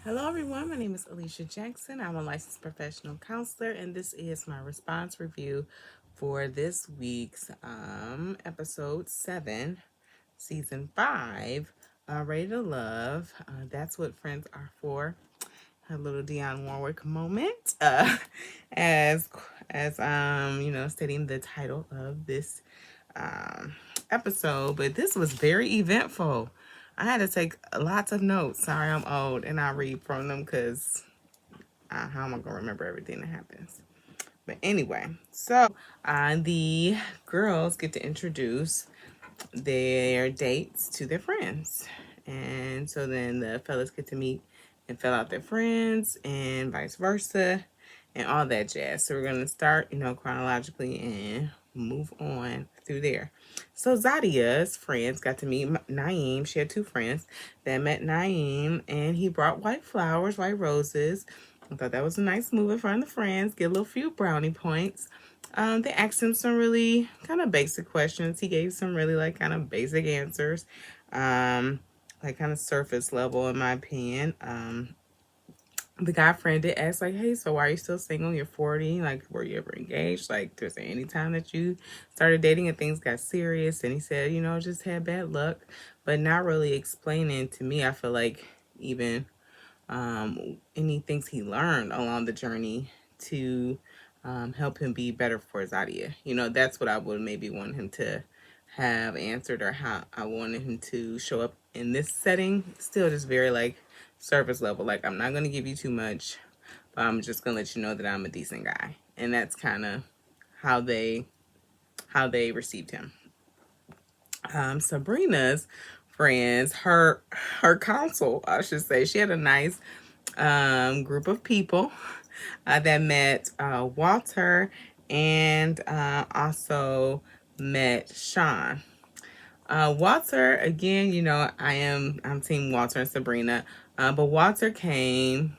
Hello, everyone. My name is Alicia Jackson. I'm a licensed professional counselor, and this is my response review for this week's episode 7, season 5, Ready to Love. That's what friends are for. A little Dionne Warwick moment, as stating the title of this um, episode. But this was very eventful. I had to take lots of notes. Sorry, I'm old and I read from them because how am I gonna remember everything that happens? But anyway, so the girls get to introduce their dates to their friends, and so then the fellas get to meet and fill out their friends, and vice versa, and all that jazz. So we're gonna start, chronologically and move on through there. So Zadia's friends got to meet Naeem. She had two friends that met Naeem, and he brought white flowers, white roses. I thought that was a nice move in front of the friends. Get a little few brownie points. They asked him some really kind of basic questions. He gave some really kind of basic answers, like kind of surface level in my opinion. The guy friend did ask hey, so why are you still single? You're 40. Like, were you ever engaged? Like, was there any time that you started dating and things got serious? And he said, just had bad luck, but not really explaining to me. I feel like even any things he learned along the journey to help him be better for Zadia. That's what I would maybe want him to have answered, or how I wanted him to show up in this setting. Still just very surface level. Like, I'm not going to give you too much, but I'm just going to let you know that I'm a decent guy. And that's kind of how they received him. Sabrina's friends, her council, I should say, she had a nice group of people that met Walter, and also met Sean. Walter, again, I'm team Walter and Sabrina, but Walter came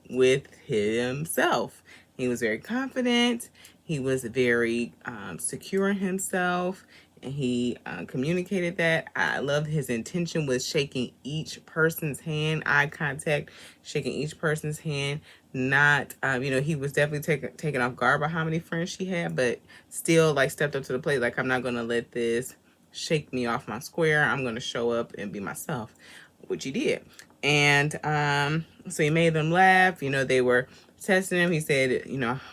with himself. He was very confident. He was very secure in himself, and he communicated that. I loved his intention with shaking each person's hand, eye contact, shaking each person's hand. Not, he was definitely taken off guard by how many friends she had, but still stepped up to the plate. Like, I'm not gonna let this shake me off my square. I'm gonna show up and be myself, which he did. And so he made them laugh. They were testing him. He said,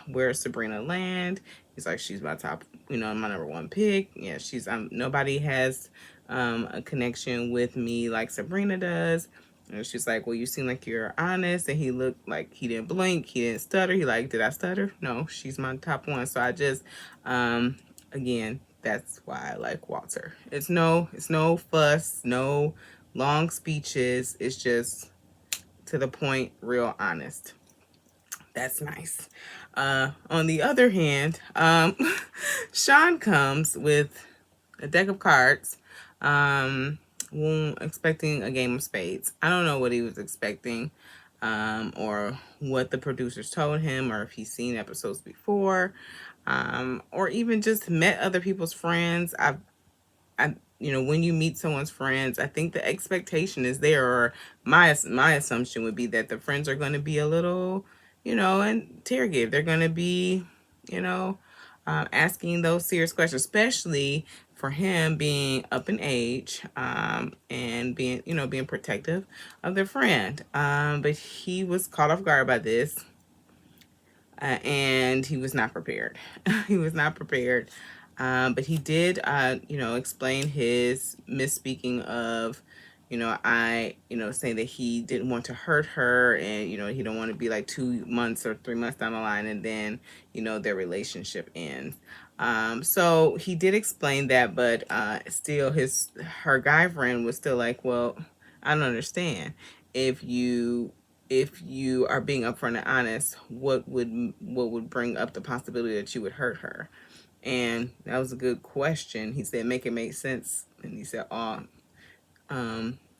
where's Sabrina land? He's like, she's my top, my number one pick. Yeah, she's nobody has a connection with me like Sabrina does. And she's like, well, you seem like you're honest. And he looked like he didn't blink, he didn't stutter. He like, did I stutter? No, she's my top one. So I just again, that's why I like Walter. It's no fuss, no long speeches. It's just to the point, real honest. That's nice. On the other hand, Sean comes with a deck of cards, expecting a game of spades. I don't know what he was expecting, or what the producers told him, or if he's seen episodes before, or even just met other people's friends. When you meet someone's friends, I think the expectation is there, or my assumption would be that the friends are going to be a little, interrogative. They're going to be, asking those serious questions, especially for him being up in age, and being protective of their friend. But he was caught off guard by this, and he was not prepared. He was not prepared. But he did, explain his misspeaking of, saying that he didn't want to hurt her, and, he don't want to be 2 months or 3 months down the line, and then, their relationship ends. So he did explain that, but still her guy friend was still like, well, I don't understand. If you are being upfront and honest, what would bring up the possibility that you would hurt her? And that was a good question. He said, make it make sense. And he said,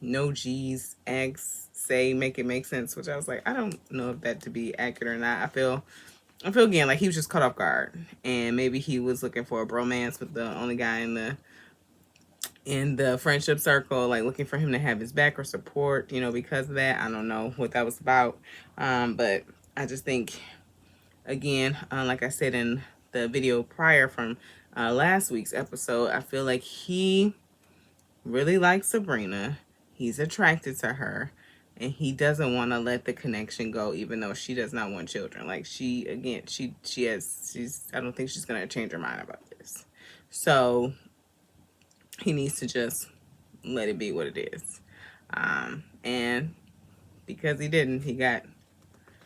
no G's, X, say, make it make sense. Which I was like, I don't know if that to be accurate or not. I feel again like he was just caught off guard, and maybe he was looking for a bromance with the only guy in in the friendship circle, like looking for him to have his back or support, because of that. I don't know what that was about. But I just think, again, like I said in the video prior from last week's episode, I feel like he really likes Sabrina. He's attracted to her. And he doesn't want to let the connection go, even though she does not want children. Like I don't think she's going to change her mind about this. So he needs to just let it be what it is. And because he didn't, he got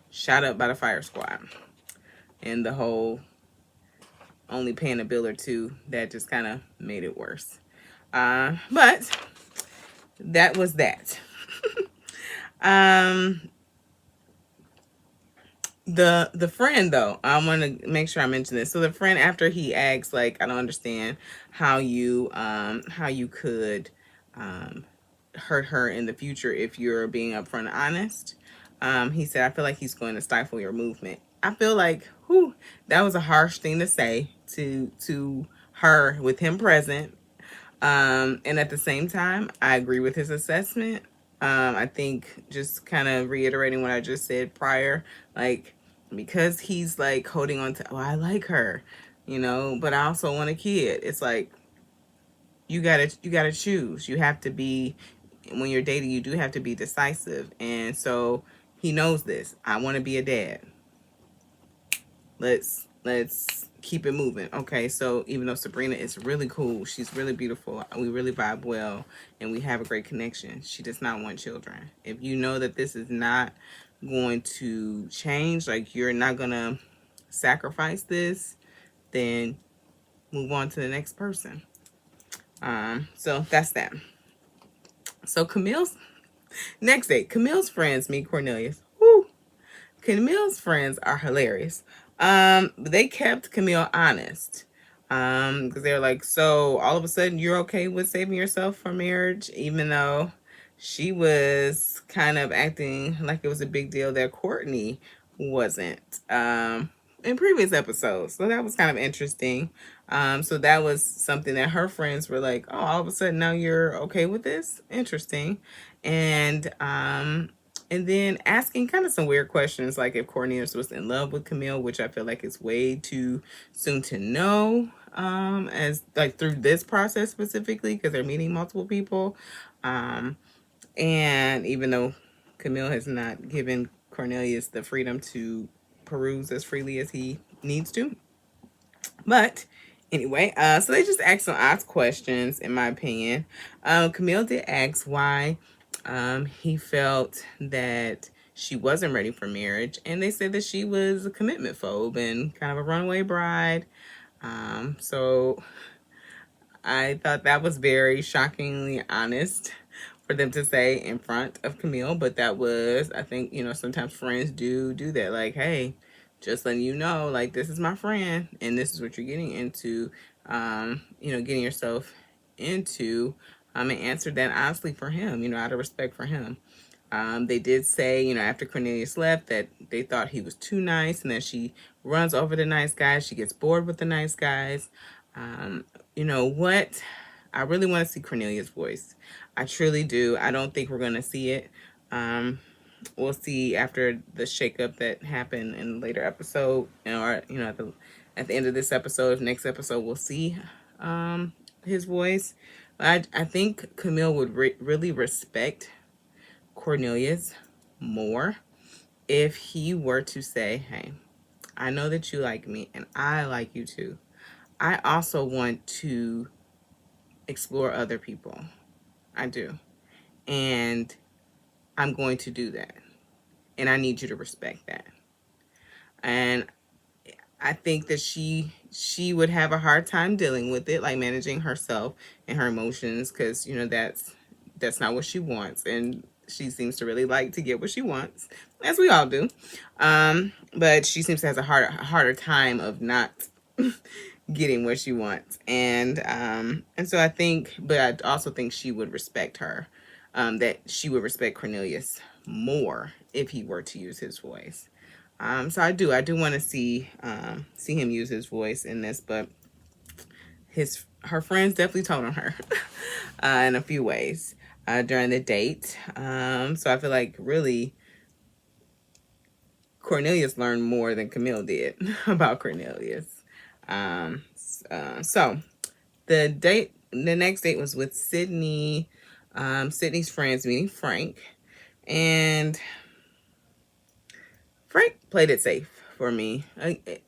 shot up by the fire squad. And the whole only paying a bill or two, that just kind of made it worse. But that was that. The friend, though, I want to make sure I mention this. So the friend, after he asks, like, I don't understand how you could hurt her in the future if you're being upfront and honest. He said, I feel like he's going to stifle your movement. I feel like, that was a harsh thing to say to her with him present. And at the same time, I agree with his assessment. I think, just kind of reiterating what I just said prior, like, because he's like holding on to, I like her, but I also want a kid. It's like, you gotta choose. You have to be, when you're dating, you do have to be decisive. And so he knows this. I want to be a dad. Let's keep it moving. Okay, so even though Sabrina is really cool, she's really beautiful, we really vibe well, and we have a great connection, she does not want children. If you know that this is not going to change, like you're not gonna sacrifice this, then move on to the next person. So that's that. So Camille's next date, Camille's friends meet Cornelius. Woo! Camille's friends are hilarious. They kept Camille honest. Because they're like, so all of a sudden you're okay with saving yourself for marriage, even though she was kind of acting like it was a big deal that Courtney wasn't in previous episodes. So that was kind of interesting. So that was something that her friends were like, oh, all of a sudden now you're okay with this? Interesting. And then asking kind of some weird questions, like if Cornelius was in love with Camille, which I feel like is way too soon to know, as like through this process specifically, because they're meeting multiple people. And even though Camille has not given Cornelius the freedom to peruse as freely as he needs to. But anyway, so they just asked some odd questions, in my opinion. Camille did ask why he felt that she wasn't ready for marriage, and they said that she was a commitment phobe and kind of a runaway bride. So I thought that was very shockingly honest for them to say in front of Camille, but that was, I think, sometimes friends do that, like, hey, just letting you know, like, this is my friend and this is what you're getting into, getting yourself into, and answered that honestly for him, out of respect for him. They did say, after Cornelius left, that they thought he was too nice and that she runs over the nice guys. She gets bored with the nice guys. You know what? I really want to see Cornelius' voice. I truly do. I don't think we're going to see it. We'll see after the shakeup that happened in a later episode, or, at the end of this episode, next episode, we'll see his voice. I think Camille would really respect Cornelius more if he were to say, hey, I know that you like me and I like you too. I also want to explore other people. I do. And I'm going to do that. And I need you to respect that. And I think that she would have a hard time dealing with it, like managing herself and her emotions, because that's not what she wants, and she seems to really like to get what she wants, as we all do. But she seems to have a harder time of not getting what she wants, and so I think, but I also think she would respect her, that she would respect Cornelius more if he were to use his voice. So I do want to see him use his voice in this, but her friends definitely told on her in a few ways during the date. So I feel like really Cornelius learned more than Camille did about Cornelius. Um, so the next date was with Sydney. Sydney's friends meeting Frank, and Frank played it safe for me.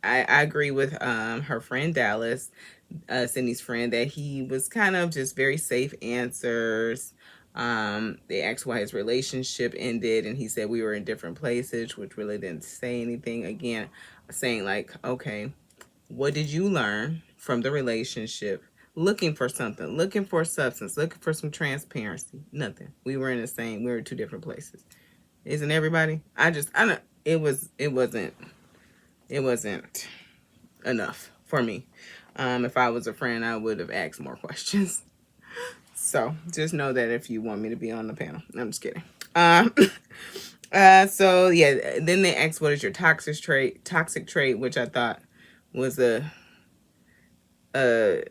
I agree with her friend Dallas, Sydney's friend, that he was kind of just very safe answers. They asked why his relationship ended, and he said we were in different places, which really didn't say anything. Again, saying like, okay, what did you learn from the relationship? Looking for something, looking for substance, looking for some transparency. Nothing. We were in the same. We were in two different places. Isn't everybody? I don't. It wasn't enough for me. If I was a friend, I would have asked more questions. So just know that if you want me to be on the panel, I'm just kidding. Um, so yeah, then they asked, "What is your toxic trait?" Toxic trait, which I thought was a a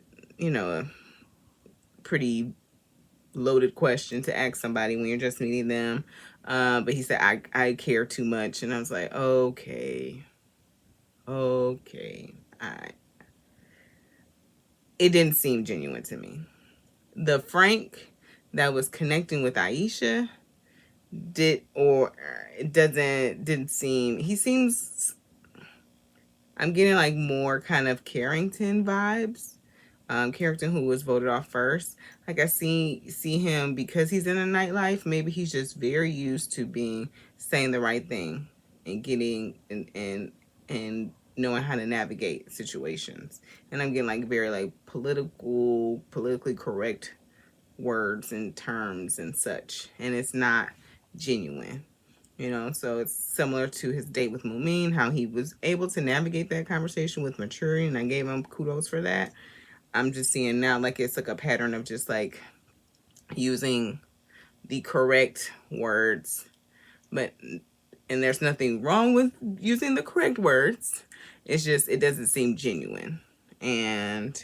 pretty loaded question to ask somebody when you're just meeting them. But he said, I care too much. And I was like, okay. All right. It didn't seem genuine to me. The Frank that was connecting with Aisha didn't seem, he seems, I'm getting like more kind of Carrington vibes. Carrington, who was voted off first. Like I see him because he's in a nightlife. Maybe he's just very used to saying the right thing and getting and knowing how to navigate situations. And I'm getting like very like politically correct words and terms and such. And it's not genuine. So it's similar to his date with Mumin, how he was able to navigate that conversation with maturity, and I gave him kudos for that. I'm just seeing now like it's like a pattern of just like using the correct words, and there's nothing wrong with using the correct words. It's just it doesn't seem genuine, and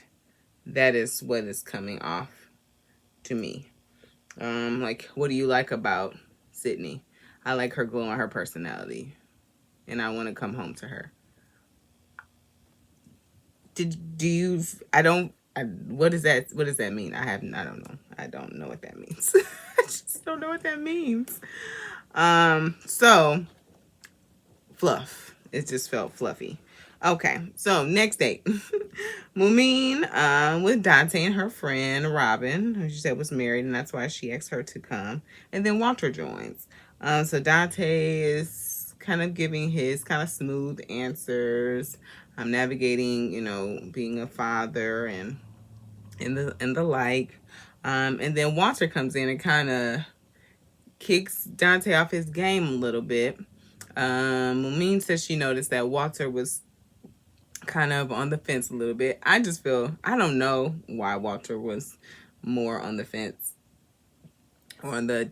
that is what is coming off to me. Like, what do you like about Sydney? I like her glow on her personality, and I want to come home to her. Do you? I don't. What does that? What does that mean? I don't know. I don't know what that means. I just don't know what that means. So fluff. It just felt fluffy. Okay, so next date. Mumin with Dante and her friend Robin, who she said was married, and that's why she asked her to come. And then Walter joins. So Dante is kind of giving his kind of smooth answers. I'm navigating, being a father and the like. And then Walter comes in and kind of kicks Dante off his game a little bit. Mumin says she noticed that Walter was kind of on the fence a little bit. I don't know why Walter was more on the fence or on the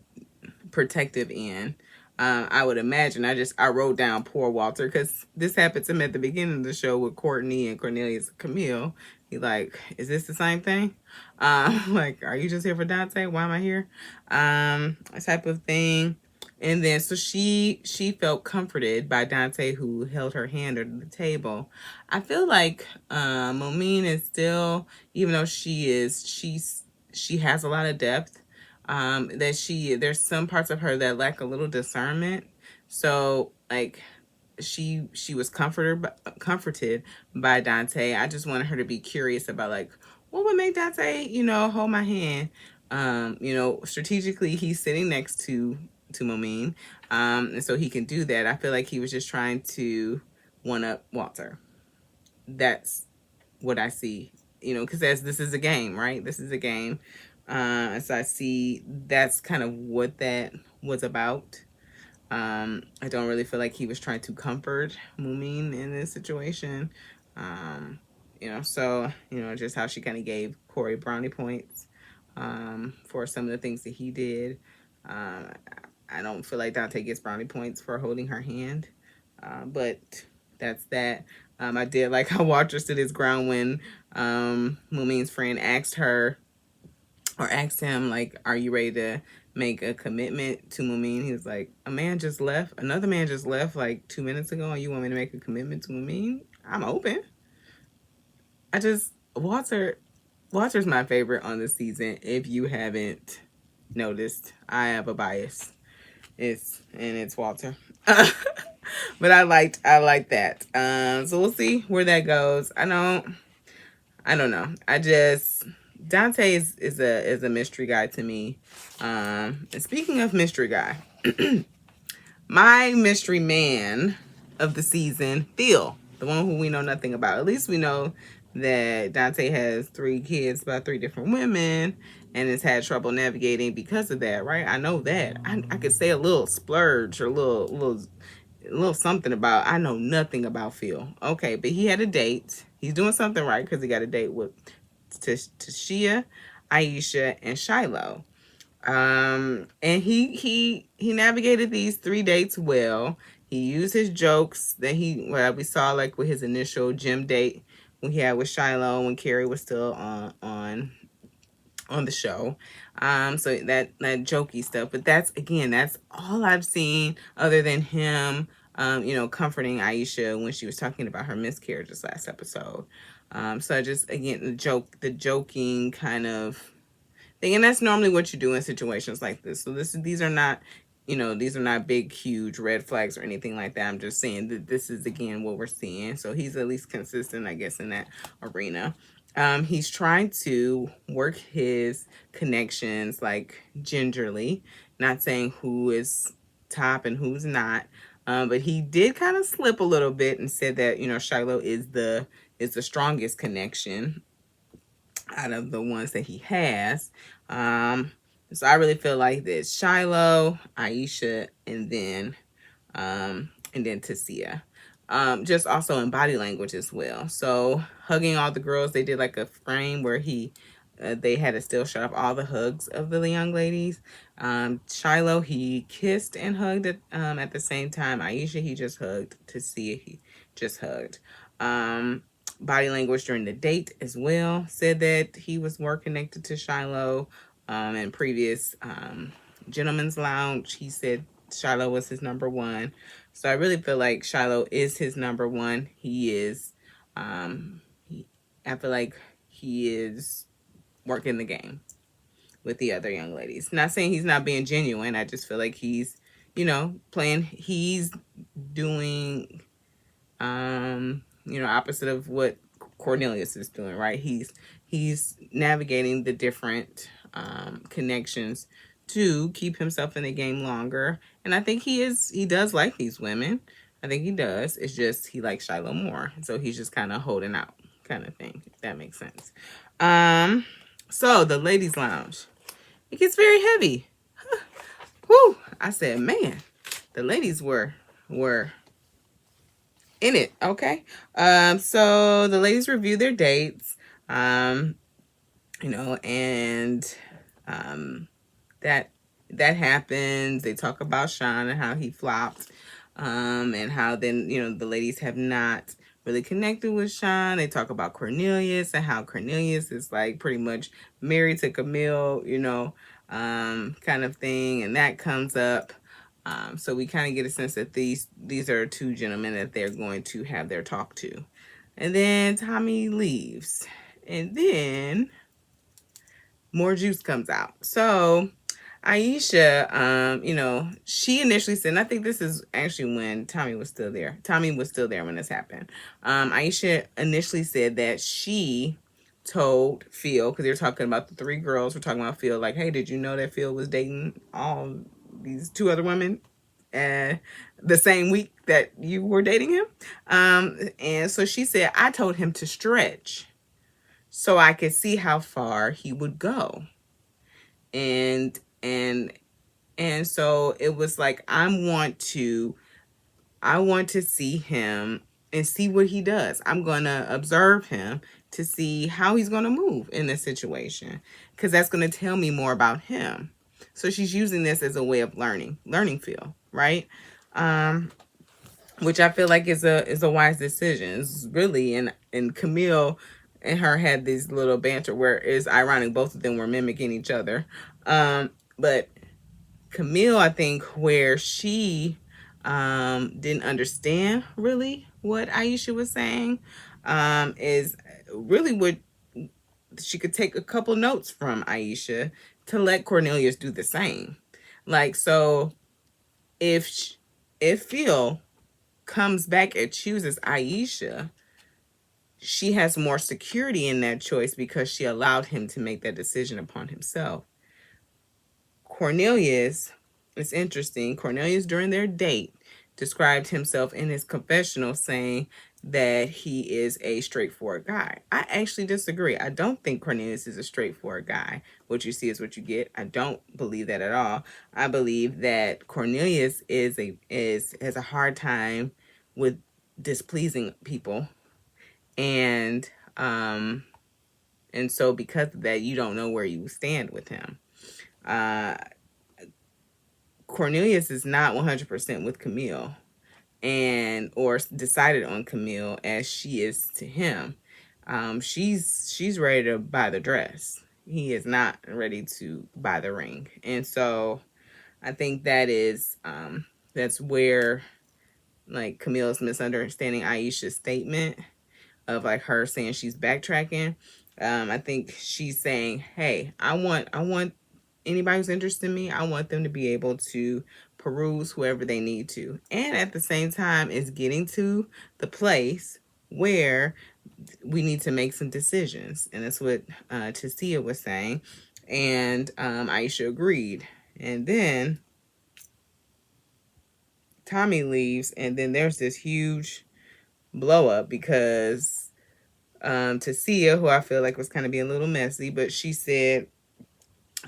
protective end. I would imagine. I wrote down poor Walter because this happened to him at the beginning of the show with Courtney and Cornelius and Camille. He like, is this the same thing? Like, are you just here for Dante? Why am I here? Type of thing. And then so she felt comforted by Dante, who held her hand under the table. I feel like Momine is still, even though she has a lot of depth, there's some parts of her that lack a little discernment. So like she was comforted by Dante. I just wanted her to be curious about like what would make Dante, hold my hand. Strategically he's sitting next to Momine. And so he can do that. I feel like he was just trying to one up Walter. That's what I see, because this is a game, right? This is a game. So I see that's kind of what that was about. I don't really feel like he was trying to comfort Mumin in this situation. So, just how she kind of gave Corey brownie points for some of the things that he did. I don't feel like Dante gets brownie points for holding her hand, but that's that. I did like how Walter stood his ground when Mumin's friend asked her, or asked him, like, are you ready to make a commitment to Mumin? He was like, another man just left like 2 minutes ago, and you want me to make a commitment to Mumin? I'm open. Walter's my favorite on the season. If you haven't noticed, I have a bias. It's Walter. But I liked that. So we'll see where that goes. I don't know. Dante is a mystery guy to me. And speaking of mystery guy, my mystery man of the season, Phil, the one who we know nothing about. At least we know that Dante has 3 kids by 3 different women and has had trouble navigating because of that, right? I know that. I could say a little splurge or a little something about, I know nothing about Phil. Okay, but he had a date. He's doing something right because he got a date with Tashia, Aisha, and Shiloh. And he navigated these 3 dates well. He used his jokes that we saw, like with his initial gym date when he had with Shiloh when Carrie was still on the show. So that jokey stuff. But that's all I've seen other than him, comforting Aisha when she was talking about her miscarriages last episode. So just again the joking kind of thing, and that's normally what you do in situations like this. So these are not, these are not big, huge red flags or anything like that. I'm just saying that this is again what we're seeing. So he's at least consistent, I guess, in that arena. He's trying to work his connections like gingerly, not saying who is top and who's not. But he did kind of slip a little bit and said that, Shiloh is the strongest connection out of the ones that he has. So I really feel like this: Shiloh, Aisha, and then Tasia. Just also in body language as well. So hugging all the girls, they did like a frame where they had a still shot of all the hugs of the young ladies. Shiloh, he kissed and hugged at the same time. Aisha, he just hugged. Tasia, he just hugged. Body language during the date as well, said that he was more connected to Shiloh. In previous Gentleman's Lounge, he said Shiloh was his number 1. So I really feel like Shiloh is his number 1. He is, I feel like he is working the game with the other young ladies. Not saying he's not being genuine. I just feel like he's, he's doing, opposite of what Cornelius is doing, right? He's navigating the different connections to keep himself in the game longer. And I think he does like these women. I think he does. It's just he likes Shiloh more. So he's just kind of holding out kind of thing, if that makes sense. So the ladies' lounge, it gets very heavy. Whew. I said, man, the ladies were in it. Okay. So the ladies review their dates, and that happens. They talk about Sean and how he flopped, and how then, the ladies have not really connected with Sean. They talk about Cornelius and how Cornelius is like pretty much married to Camille, kind of thing. And that comes up. So we kind of get a sense that these are 2 gentlemen that they're going to have their talk to. And then Tommy leaves. And then more juice comes out. So Aisha, she initially said, and I think this is actually when Tommy was still there. Tommy was still there when this happened. Aisha initially said that she told Phil, because they were talking about the 3 girls, we're talking about Phil, like, hey, did you know that Phil was dating all these 2 other women the same week that you were dating him? And so she said, I told him to stretch so I could see how far he would go. And so it was like, I want to see him and see what he does. I'm going to observe him to see how he's going to move in this situation, because that's going to tell me more about him. So she's using this as a way of learning Phil, right? which I feel like is a wise decision. It's really, and Camille and her had this little banter where it's ironic both of them were mimicking each other. But Camille, I think, where she didn't understand really what Aisha was saying, is really what she could take a couple notes from Aisha to let Cornelius do the same. Like, so if if Phil comes back and chooses Aisha, she has more security in that choice because she allowed him to make that decision upon himself. Cornelius, it's interesting. Cornelius, during their date, described himself in his confessional saying that he is a straightforward guy. I actually disagree. I don't think Cornelius is a straightforward guy. What you see is what you get. I don't believe that at all. I believe that Cornelius has a hard time with displeasing people, and um and so because of that, you don't know where you stand with him. uh Cornelius is not 100% with Camille, and or decided on Camille as she is to him. She's ready to buy the dress. He is not ready to buy the ring. And so I think that's where, like, Camille's misunderstanding Aisha's statement of, like, her saying she's backtracking. I think she's saying, hey, I want anybody who's interested in me, I want them to be able to peruse whoever they need to. And at the same time, is getting to the place where we need to make some decisions. And that's what Tasia was saying. And Aisha agreed. And then Tommy leaves, and then there's this huge blow up because Tasia, who I feel like was kind of being a little messy, but she said,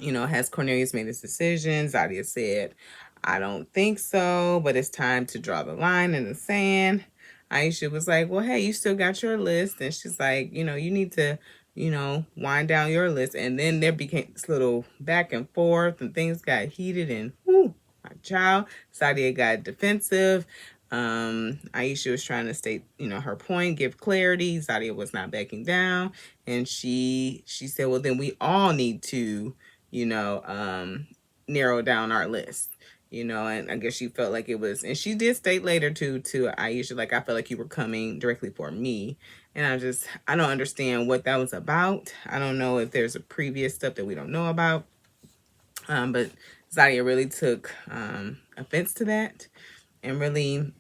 has Cornelius made his decision? Zadia said, I don't think so, but it's time to draw the line in the sand. Aisha was like, well, hey, you still got your list. And she's like, you need to, wind down your list. And then there became this little back and forth, and things got heated, and whoo, my child. Zadia got defensive. Aisha was trying to state, her point, give clarity. Zadia was not backing down. And she said, well, then we all need to, you know, narrow down our list, and I guess she felt like it was, and she did state later to Aisha, like, I felt like you were coming directly for me. And I don't understand what that was about. I don't know if there's a previous stuff that we don't know about. But Zadia really took offense to that and really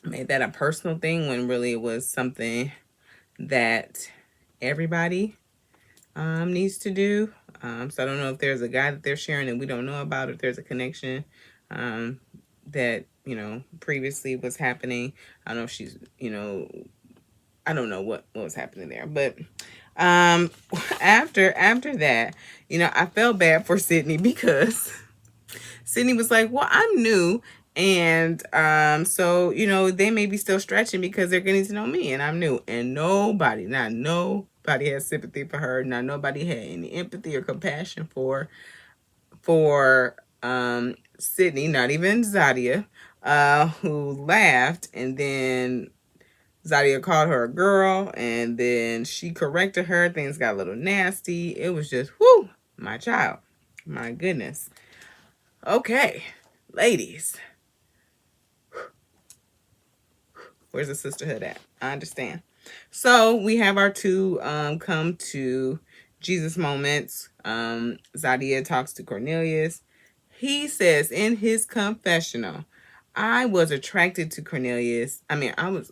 made that a personal thing when really it was something that everybody needs to do. So I don't know if there's a guy that they're sharing that we don't know about, if there's a connection that, previously was happening. I don't know if she's, I don't know what was happening there. But after that, I felt bad for Sydney because Sydney was like, well, I'm new. And so, they may be still stretching because they're getting to know me and I'm new. And nobody has sympathy for her. Not nobody had any empathy or compassion for Sydney, not even Zadia, who laughed, and then Zadia called her a girl, and then she corrected her. Things got a little nasty. It was just, whoo, my child. My goodness. Okay, ladies. Where's the sisterhood at? I understand. So we have our two come to Jesus moments. Zadia talks to Cornelius. He says in his confessional, I was attracted to Cornelius.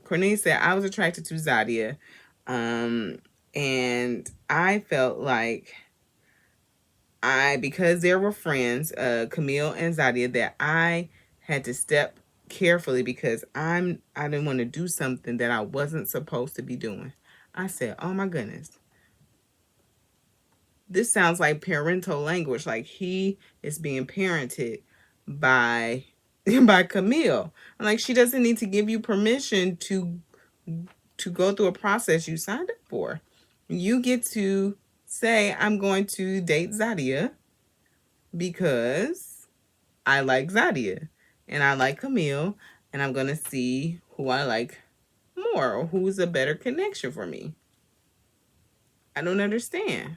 Cornelius said, I was attracted to Zadia. And I felt like because they were friends, Camille and Zadia, that I had to step carefully because I didn't want to do something that I wasn't supposed to be doing. I said, oh my goodness. This sounds like parental language, like he is being parented by Camille. I'm like, she doesn't need to give you permission to go through a process you signed up for. You get to say, I'm going to date Zadia because I like Zadia and I like Camille, and I'm going to see who I like more or who's a better connection for me. I don't understand.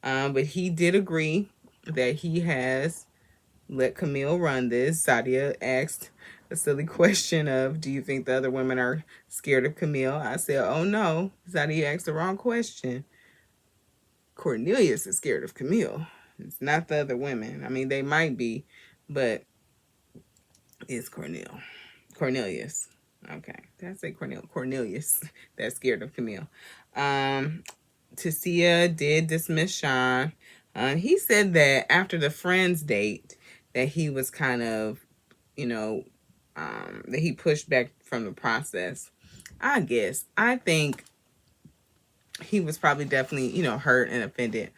But he did agree that he has let Camille run this. Zadia asked a silly question of, do you think the other women are scared of Camille? I said, oh no, Zadia asked the wrong question. Cornelius is scared of Camille. It's not the other women. I mean, they might be, but it's Cornelius. Okay, did I say Cornelius that's scared of Camille. Tasia did dismiss Sean. He said that after the friends date that he was kind of, that he pushed back from the process. I think he was probably definitely, hurt and offended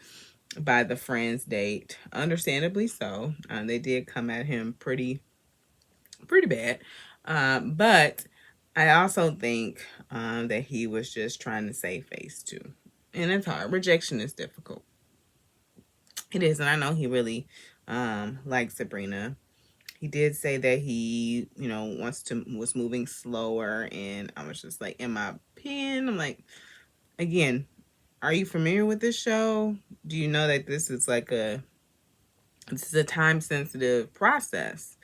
by the friends date. Understandably so. They did come at him pretty bad. But I also think that he was just trying to save face too. And it's hard. Rejection is difficult. It is. And I know he really likes Sabrina. He did say that he, was moving slower. And I was just like, in my opinion, I'm like, again, are you familiar with this show? Do you know that this is a time sensitive process?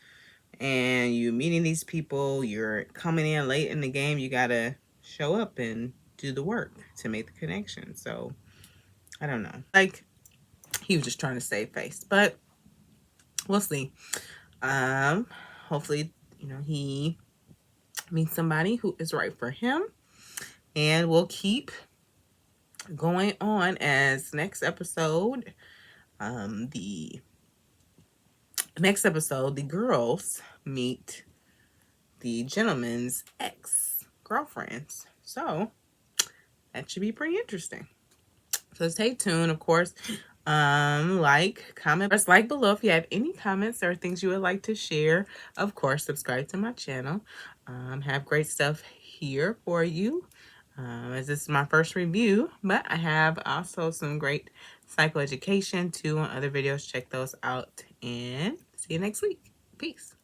And you meeting these people, you're coming in late in the game, you gotta show up and do the work to make the connection. So I don't know. Like, he was just trying to save face, but we'll see. Hopefully, he meets somebody who is right for him, and we'll keep going on as next episode. The next episode, the girls meet the gentleman's ex-girlfriends. So that should be pretty interesting. So stay tuned, of course. Like, comment, press like below if you have any comments or things you would like to share. Of course, subscribe to my channel. Have great stuff here for you. As this is my first review, but I have also some great psychoeducation too on other videos. Check those out and see you next week. Peace.